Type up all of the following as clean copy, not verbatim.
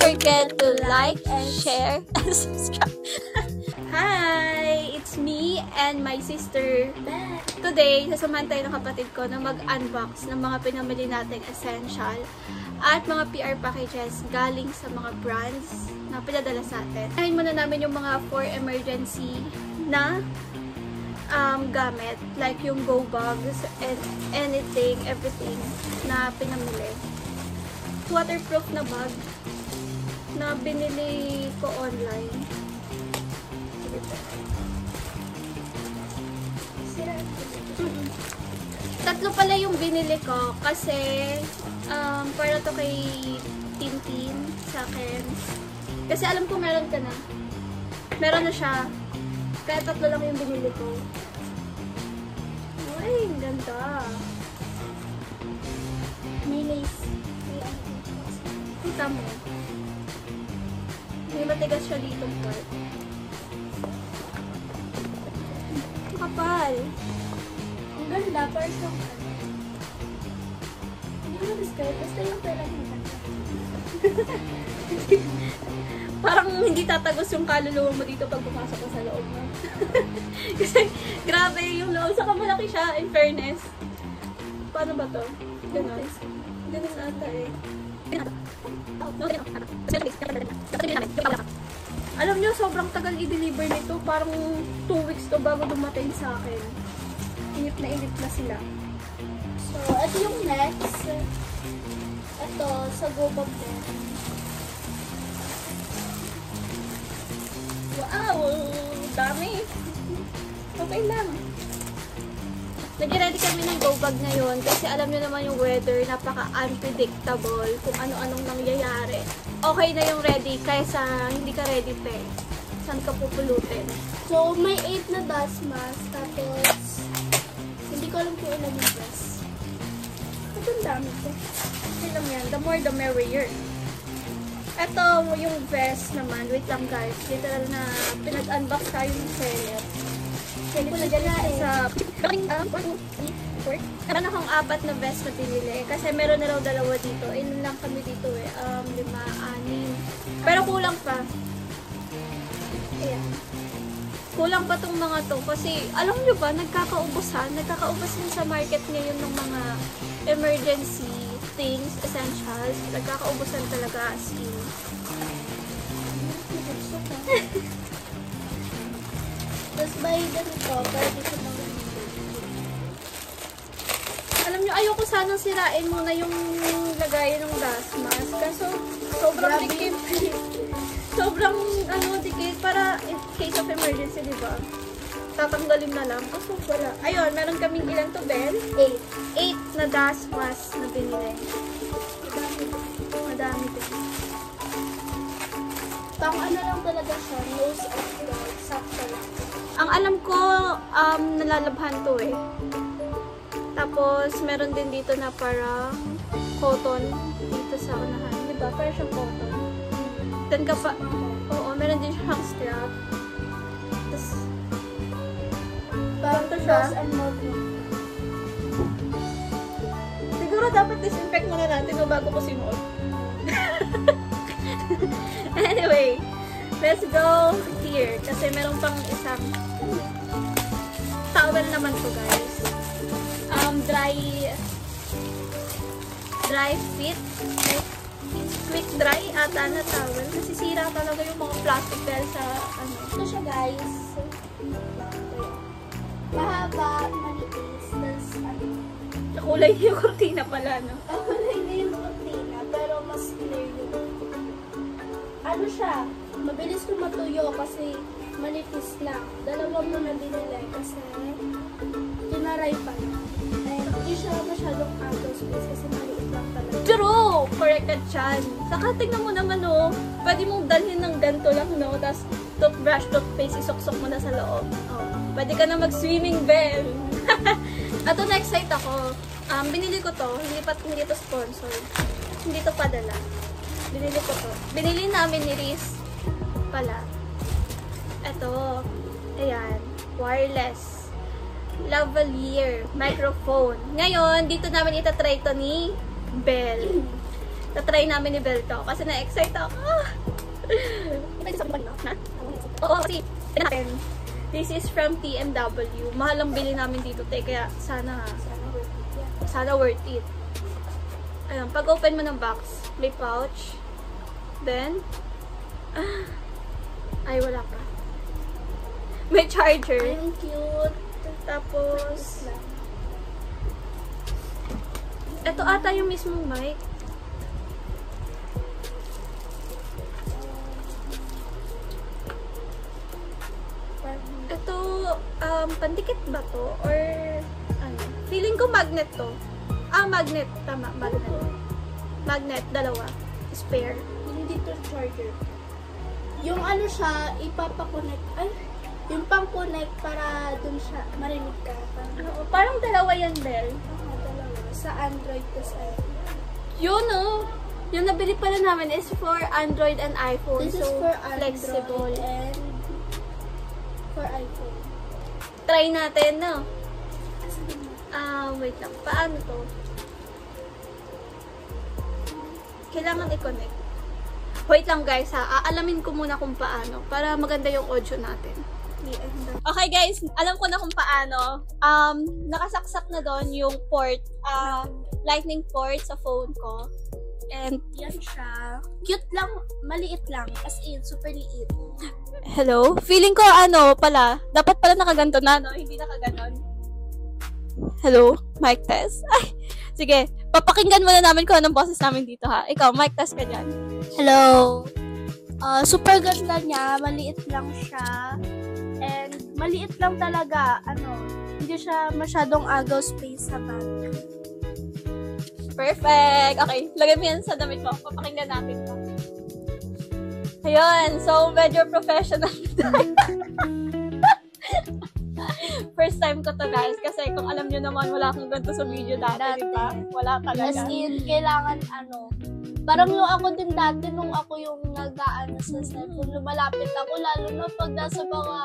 forget to like, share, and subscribe. Hi! It's me and my sister. Today, sasamahan tayo ng kapatid ko na mag-unbox ng mga pinamili nating essential at mga PR packages galing sa mga brands na pinadala sa atin. Ngayon muna namin yung mga for emergency na gamit, like yung go bags and anything, everything na pinamili. Waterproof na bag na binili ko online. Tatlo pala yung binili ko kasi para to kay Tintin sa akin. Kasi alam ko meron ka na. Meron na siya. Kaya tatlo lang yung binili ko. Ay, ang ganda. May lace. Kita mo. May matigas siya dito part. Kapal. Ang ganda, para sa hindi ko na-describe. Basta yung pera niya. Parang hindi tatagos yung kaluluwa mo dito pag pumasok ka sa loob mo. Kasi grabe yung loob. Saka malaki siya, in fairness. Paano ba to? Ganon. Ganon ata eh. Alam nyo, sobrang tagal i-deliver nito. Parang 2 weeks to bago dumating sa akin. Inip na sila. So, ito yung next. Ito, sa GoBag din. Wow! Dami! Okay lang. Nag-ready kami ng go bag ngayon kasi alam nyo naman yung weather, napaka-unpredictable kung ano-anong nangyayari. Okay na yung ready kaysa hindi ka ready pe. Saan ka pupulutin? So, may 8 na dust mask. Tapos, hindi ko alam kung ilan yung dress. Ito ang dami ko. Okay lang yan. The more the merrier. Ito yung vest naman. Wait lang guys. Literal na pinag-unbox tayo ng seller. Hindi ko na dyan sa meron akong 4 na vest na pinili. Kasi meron na raw 2 dito. Ilan lang kami dito eh. 5, 6. Pero kulang pa. Ayan. Kulang pa tong mga to. Kasi alam nyo ba, nagkakaubusan sa market ngayon ng mga emergency things, essentials. Nagkakaubusan talaga as in. Tapos by ganito, pwede ko mga Alam nyo, ayoko sanang sirain muna yung lagayan ng dust mask. Kaso, sobrang dikit. Sobrang, dikit. Para in case of emergency, diba? Tatanggalin na lang. Kaso, wala. Ayun, meron kaming ilan to, Ben? 8 na dust mask na binili. Madami din. pang ano lang talaga siya, nose of God, sakto lang. Ang alam ko, nalalabhan to eh. Tapos, meron din dito na para cotton dito sa unahan. Diba? Para siyang cotton. Then oo, meron din siyang strap. Tapos, Parang to siya. nose and mouth mo. Siguro dapat disinfect muna natin bago ko sinuot. Anyway, let's go here. Kasi meron pang isang towel naman to guys. Dry fit. Quick dry ata na towel. Kasi sira talaga yung mga plastic dahil sa ano. Ito siya guys. Mahaba, manipis, tapos ano. Kulay niya yung kurtina pala, no? Kulay na yung kurtina, pero mas clear yung ano siya, mabilis ko matuyo kasi manipis lang. 2 mo na binili kasi tinaray pa na. And hindi siya masyadong outdoor space kasi maliit lang talaga. True! Corrected chan. Saka tignan mo naman, no? Pwede mong dalhin ng ganito lang, no? Tapos toothbrush, toothpaste, isuksok mo na sa loob. Oh. Pwede ka na mag-swimming, Ben. Ato, na-excite ako. Binili ko to. Hindi to sponsored. Hindi to padala. Binili ko to. Binili namin ni Riz pala. Ito. Ayan. Wireless. Lavalier. Microphone. Ngayon, dito namin itatry to ni Belle. Tatry namin ni Belle to. Kasi na-excite ako. Oo, kasi natin. This is from TMW. Mahal ang bili namin dito, te. Kaya sana worth it. Ayan, pag open mo ng box, may pouch. Then, ay, wala pa. May charger. Ay, ang cute. Tapos, ito ata yung mismong mic. Ito, pandikit ba to? Or, ano? Feeling ko magnet to. Magnet. Tama, magnet. Magnet, dalawa. Spare. Hindi to charger. Yung ano siya, ipapakonect. Ay, yung pang-connect para dun siya, marinig ka. Parang dalawa yan, Belle. Dalawa. Sa Android ko sa Yun, oh. Yung nabili pala namin is for Android and iPhone. This so, is for Android flexible. and for iPhone. Try natin, no? Wait lang. Paano to? Kailangan i-connect. Wait lang, guys, ha? Aalamin ko muna kung paano para maganda yung audio natin. Okay, guys. Alam ko na kung paano. Nakasaksak na doon yung port, lightning port sa phone ko. And, Yan siya. Cute lang. Maliit lang. As in, super liit. hello? Feeling ko, pala, dapat pala nakaganto na, no? Hindi nakaganon. Hello? Mic test? Ay, sige. Papakinggan muna namin kung anong boses namin dito, ha? Ikaw, mic test ka dyan. Hello. Super ganda niya. Maliit lang siya. And, maliit lang talaga. Hindi siya masyadong agaw space sa bag. Perfect! Okay, lagay mo yan sa damit mo. Papakinggan natin mo. Ayun, so medyo professional tayo. First time ko to, guys. Kasi kung alam nyo naman, wala akong ganito sa video dati, di ba? Wala talaga. As in, kailangan parang yung ako din dati nung ako yung nag-aano sa cellphone, lumalapit ako, lalo na pag nasa mga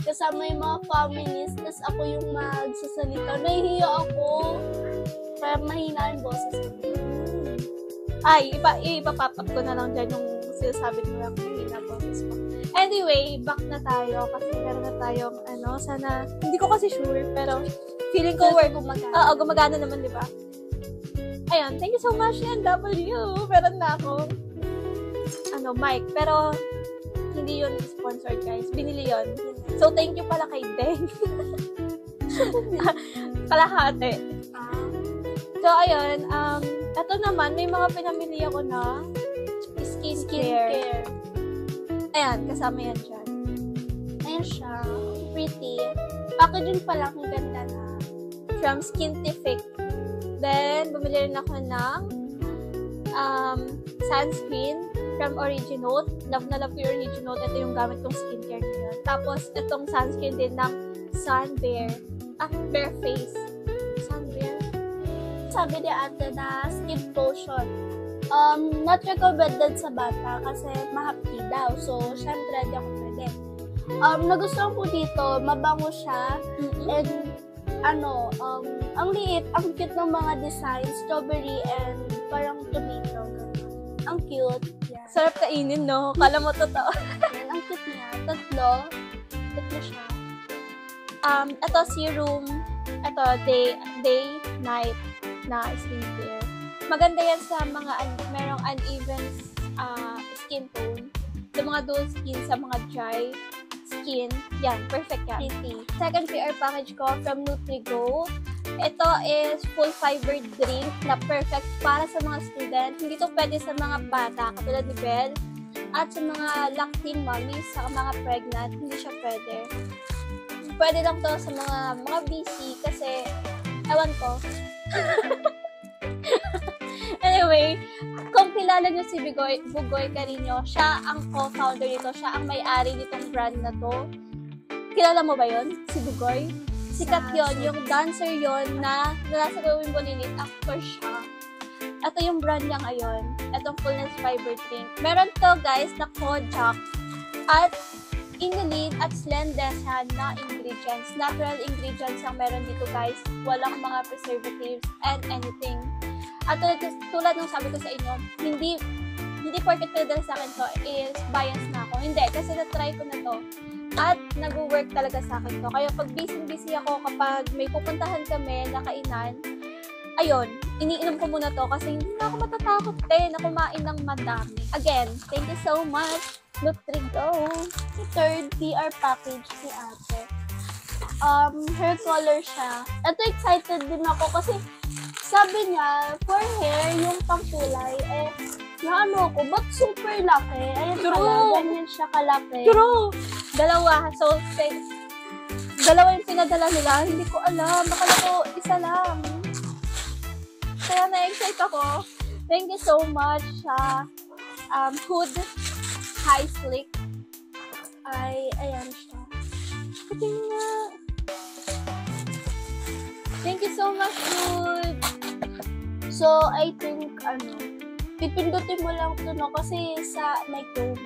kasama yung mga feminists, tas ako yung magsasalita. Nahihiya ako. Parang mahina yung boses ko. Ay, ipapapap ko na lang dyan yung sinasabi mo lang mahina boses mo. Anyway, back na tayo kasi meron na tayong sana, hindi ko kasi sure, pero feeling ko gumagana. Oo, gumagana naman, di ba? Ayun, thank you so much, NW. Meron na akong mic, pero hindi yun sponsored, guys. Binili yun. So, thank you pala kay Deng. Kalahati. So, ayun, ito naman, may mga pinamili ako na skincare. Ayan, kasama yan dyan. Ayan siya. Pretty. Packaging pa lang, ang ganda na. From Skintific. Then, bumili rin ako ng sunscreen from Originote. Love na love ko yung Originote. Ito yung gamit kong skincare ngayon. Tapos, itong sunscreen din ng Sunbear. Bare Face. Sunbear. Sabi ni ate na skin potion. Not recommended sa bata kasi mahapdi daw. So, syempre, hindi ako pwede. Nagustuhan ko dito, mabango siya. And, ang liit, ang cute ng mga designs, strawberry and parang tomato. Ang cute. Yeah. Sarap kainin, no? Kala mo totoo. And ang cute niya. Tatlo siya. Ito serum, ito day, night na skincare. Maganda yan sa mga merong uneven skin tone. Sa mga dull skin, sa mga dry skin. Yan, perfect yan. Second PR package ko from Nutrigo. Ito is full fiber drink na perfect para sa mga student. Hindi to pwede sa mga bata, katulad ni Belle. At sa mga lacting mommies, sa mga pregnant, hindi siya pwede. Pwede lang to sa mga busy kasi, ewan ko. Anyway, kung kilala nyo si Bugoy Carino, siya ang co-founder nito, siya ang may-ari nitong brand na to. Kilala mo ba yon si Bugoy? Sikat yon, yung dancer yon na nasa Wimbledon Elite, actor siya. Ito yung brand niya ngayon. Itong Fullness Fiber Drink. Meron to, guys, na Kojak at inulin at Slendesan na ingredients. Natural ingredients ang meron dito, guys. Walang mga preservatives and anything. At tulad ng sabi ko sa inyo, hindi porket pinadala sa akin to is bias na ako. Hindi, kasi na-try ko na to. At nag-work talaga sa akin to. Kaya pag busy ako kapag may pupuntahan kami na kainan, ayun, iniinom ko muna to kasi hindi na ako matatakot na kumain ng madami. Again, thank you so much, Nutrigo. Third PR package si ate. Hair color siya. Ito excited din ako kasi sabi niya, for hair, yung pangkulay, naano ko, ba't super laki? Ayun pala, ganyan siya kalaki. True! Dalawa. So, dalawa yung pinadala nila. Hindi ko alam. Bakala ko isa lang. Kaya na-excite ako. Thank you so much sa Hood High Slick. Ayan siya. Pating nga. Thank you so much, Hood. So, I think, pipindutin mo lang ito, no? Kasi sa may comb.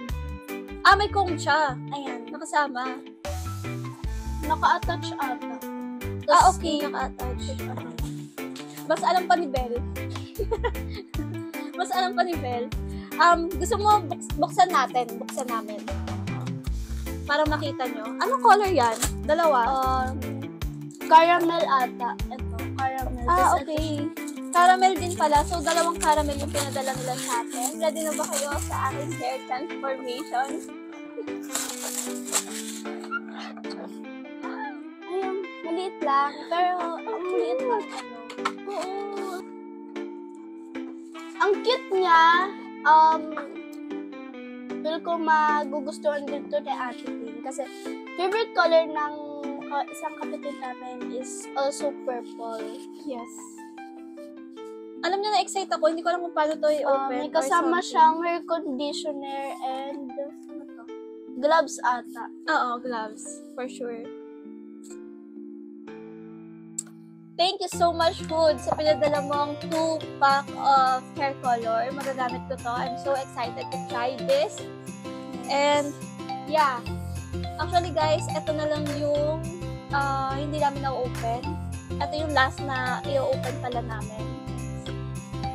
May comb siya. Ayan. Nakasama. Naka-attach ata. Okay. Naka-attach. Mas alam pa ni Belle. Mas alam pa ni Belle. Gusto mo buksan namin. Para makita nyo. Anong color yan? Dalawa? Caramel ata. Ito, caramel. Okay. Caramel din pala. So, dalawang caramel yung pinadala nila sa atin. Ready na ba kayo sa aking hair transformation? Ayun, maliit lang. Pero, ang maliit lang. Oo. Ang cute niya. Feel ko magugustuhan dito ni Ate Ting. Kasi, favorite color ng isang kapatid namin is also purple. Yes. Alam niyo, na-excite ako. Hindi ko alam kung paano to i-open. May kasama siyang hair conditioner and gloves ata. Oo, gloves. For sure. Thank you so much, Food, sa pinadala mong 2-pack of hair color. Magagamit ko to. I'm so excited to try this. And, yeah. Actually, guys, ito na lang yung hindi namin na-open. Ito yung last na i-open pala namin.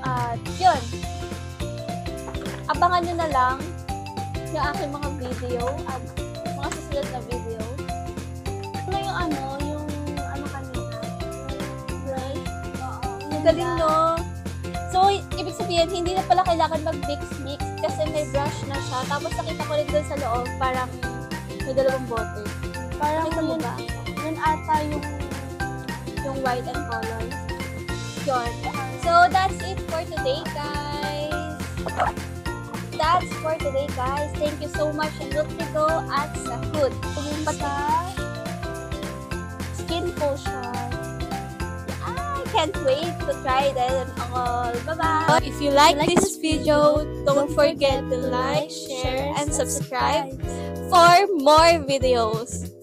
At, yun. Abangan nyo na lang yung aking mga video at mga susunod na video. Ano yung kanina? Right? Ang galing, no? So, ibig sabihin, hindi na pala kailangan mag-mix-mix kasi may brush na siya. Tapos nakita ko rin doon sa loob, parang may dalawang bote. Parang Nakita mo ba? Yun ata Yung white and color. Yun. So, that's it for today, guys. Thank you so much, Nutrigo at sa Hood. sa skin potion. I can't wait to try them all. Bye-bye! If you like this video, don't forget to like, share, and subscribe for more videos.